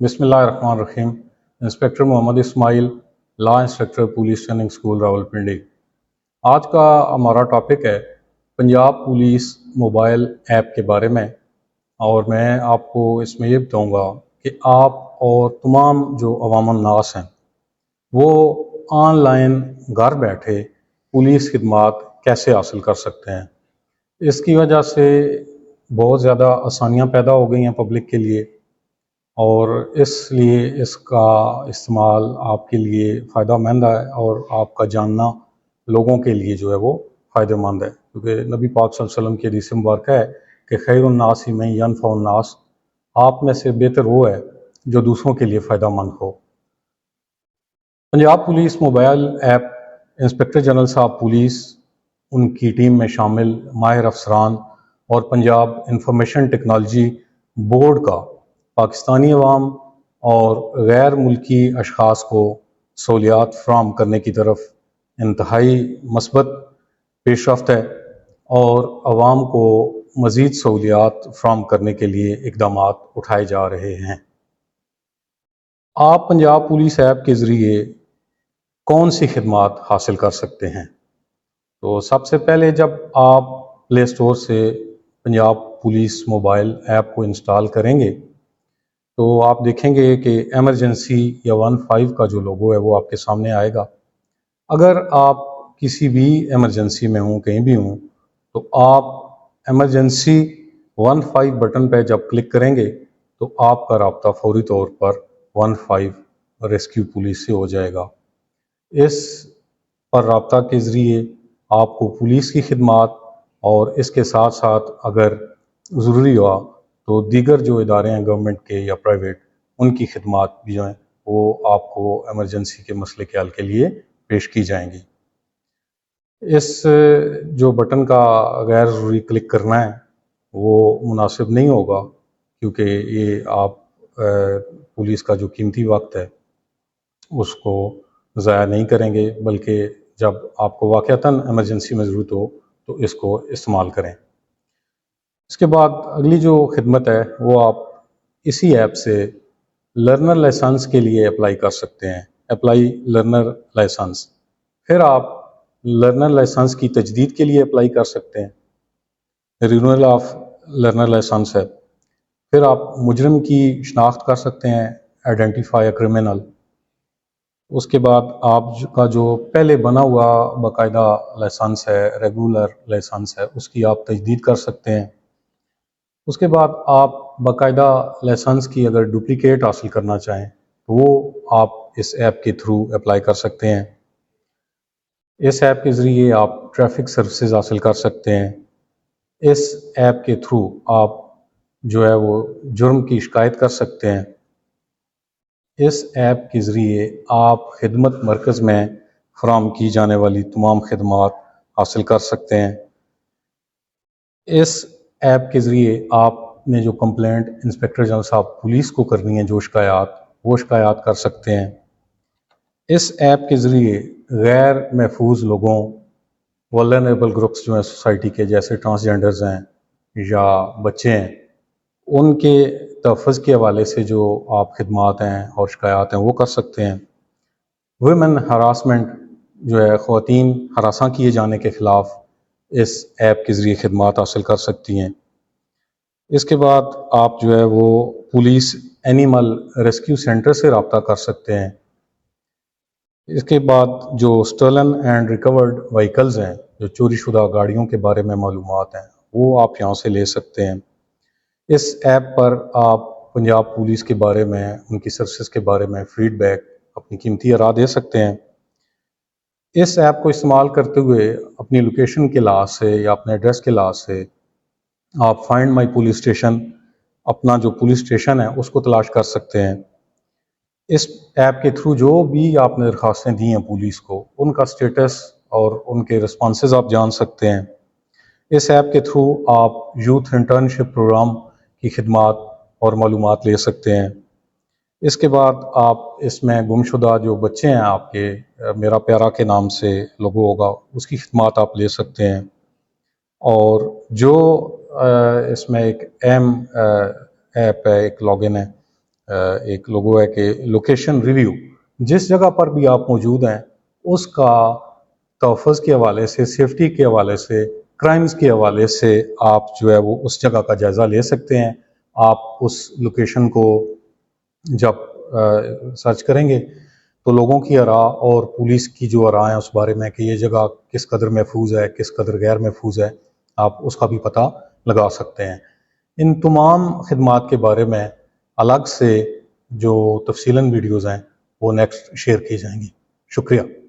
बिस्मिल्लाहिर्रहमानिर्रहीम। Inspector Mohammad Ismail, law instructor police training school Rawalpindi. आज का हमारा टॉपिक है पंजाब पुलिस मोबाइल ऐप के बारे में, और मैं आपको इसमें ये बताऊंगा कि आप और तमाम जो अवामुन नास हैं वो ऑनलाइन घर बैठे पुलिस खिदमात कैसे हासिल कर सकते हैं। इसकी वजह से बहुत ज़्यादा आसानियाँ पैदा हो गई हैं पब्लिक के लिए, और इसलिए इसका इस्तेमाल आपके लिए फ़ायदेमंद है और आपका जानना लोगों के लिए जो है वो फ़ायदेमंद है, क्योंकि नबी पाक सल्लल्लाहु अलैहि वसल्लम की हदीस मुबारक है कि खैरुन्नास में यनफ़उन्नास, आप में से बेहतर वो है जो दूसरों के लिए फ़ायदेमंद हो। Punjab police mobile app inspector general साहब पुलिस, उनकी टीम में शामिल माहिर अफसरान और पंजाब इंफॉर्मेशन टेक्नोलॉजी बोर्ड का पाकिस्तानी अवाम और गैर मुल्की अशख़ास को सहूलियात फ़राहम करने की तरफ इंतहाई मस्बत पेशरफ्त है, और आवाम को मज़ीद सहूलियात फ़राहम करने के लिए इक़दामात उठाए जा रहे हैं। आप पंजाब पुलिस ऐप के ज़रिए कौन सी खिदमात हासिल कर सकते हैं? तो सबसे पहले जब आप प्ले स्टोर से पंजाब पुलिस मोबाइल ऐप को इंस्टॉल करेंगे तो आप देखेंगे कि एमरजेंसी या 15 का जो लोगो है वो आपके सामने आएगा। अगर आप किसी भी एमरजेंसी में हों, कहीं भी हों, तो आप एमरजेंसी 15 बटन पर जब क्लिक करेंगे तो आपका राब्ता फौरी तौर पर 15 रेस्क्यू पुलिस से हो जाएगा। इस पर राब्ता के ज़रिए आपको पुलिस की खिदमात और इसके साथ साथ अगर ज़रूरी हुआ तो दीगर जो इदारे हैं गवर्नमेंट के या प्राइवेट, उनकी खिदमात भी जो हैं वो आपको एमरजेंसी के मसले के हल के लिए पेश की जाएंगी। इस जो बटन का गैर ज़रूरी क्लिक करना है वो मुनासिब नहीं होगा, क्योंकि ये आप पुलिस का जो कीमती वक्त है उसको ज़ाया नहीं करेंगे, बल्कि जब आपको वाक़अतन एमरजेंसी में ज़रूरत हो तो इसको इस्तेमाल करें। इसके बाद अगली जो खिदमत है वो आप इसी ऐप से लर्नर लाइसेंस के लिए अप्लाई कर सकते हैं, अप्लाई लर्नर लाइसेंस। फिर आप लर्नर लाइसेंस की तजदीद के लिए अप्लाई कर सकते हैं, रिन्यूअल ऑफ लर्नर लाइसेंस है। फिर आप मुजरिम की शनाख्त कर सकते हैं, आइडेंटिफाई अ क्रिमिनल। उसके बाद आपका जो पहले बना हुआ बाकायदा लाइसेंस है, रेगुलर लाइसेंस है, उसकी आप तजदीद कर सकते हैं। उसके बाद आप बाकायदा लाइसेंस की अगर डुप्लीकेट हासिल करना चाहें तो वो आप इस ऐप के थ्रू अप्लाई कर सकते हैं। इस ऐप के ज़रिए आप ट्रैफिक सर्विसेज हासिल कर सकते हैं। इस ऐप के थ्रू आप जो है वो जुर्म की शिकायत कर सकते हैं। इस ऐप के ज़रिए आप खिदमत मरकज़ में फ़राहम की जाने वाली तमाम खिदमात हासिल कर सकते हैं। इस ऐप के ज़रिए आपने जो कंप्लेंट इंस्पेक्टर जनरल साहब पुलिस को करनी है, जो शिकायत, वो शिकायत कर सकते हैं। इस ऐप के ज़रिए गैर महफूज लोगों, वल्नरेबल ग्रुप्स जो हैं सोसाइटी के, जैसे ट्रांसजेंडर्स हैं या बच्चे हैं, उनके तहफ़्फ़ुज़ के हवाले से जो आप खिदमात हैं और शिकायत हैं वो कर सकते हैं। वुमेन हरासमेंट जो है, ख़वातीन हरासा किए जाने के ख़िलाफ़ इस ऐप के ज़रिए खिदमात हासिल कर सकती हैं। इसके बाद आप जो है वो पुलिस एनिमल रेस्क्यू सेंटर से रब्ता कर सकते हैं। इसके बाद जो स्टोलन एंड रिकवर्ड व्हीकल्स हैं, जो चोरी शुदा गाड़ियों के बारे में मालूमात हैं, वो आप यहाँ से ले सकते हैं। इस ऐप पर आप पंजाब पुलिस के बारे में, उनकी सर्विसेज के बारे में फ़ीडबैक, अपनी कीमती आरा दे सकते हैं। इस ऐप को इस्तेमाल करते हुए अपनी लोकेशन के लिहाज से या अपने एड्रेस के लिहाज से आप फाइंड माई पुलिस स्टेशन, अपना जो पुलिस स्टेशन है उसको तलाश कर सकते हैं। इस ऐप के थ्रू जो भी आपने दरख्वास्तें दी हैं पुलिस को, उनका स्टेटस और उनके रिस्पॉन्सेज आप जान सकते हैं। इस ऐप के थ्रू आप यूथ इंटर्नशिप प्रोग्राम की खिदमात और मालूमात ले सकते हैं। इसके बाद आप इसमें गुमशुदा जो बच्चे हैं आपके, मेरा प्यारा के नाम से लोगो होगा, उसकी खिदमात आप ले सकते हैं। और जो इसमें एक ऐप है, एक लॉगिन है ایک لوگو ہے کہ لوکیشن ریویو، جس جگہ پر بھی آپ موجود ہیں اس کا تحفظ کے حوالے سے، سیفٹی کے حوالے سے، کرائمز کے حوالے سے آپ جو ہے وہ اس جگہ کا جائزہ لے سکتے ہیں۔ آپ اس لوکیشن کو جب سرچ کریں گے تو لوگوں کی آراء اور پولیس کی جو آراء ہیں اس بارے میں کہ یہ جگہ کس قدر محفوظ ہے، کس قدر غیر محفوظ ہے، آپ اس کا بھی پتہ لگا سکتے ہیں۔ ان تمام خدمات کے بارے میں الگ سے جو تفصیلاً ویڈیوز ہیں وہ نیکسٹ شیئر کی جائیں گی۔ شکریہ۔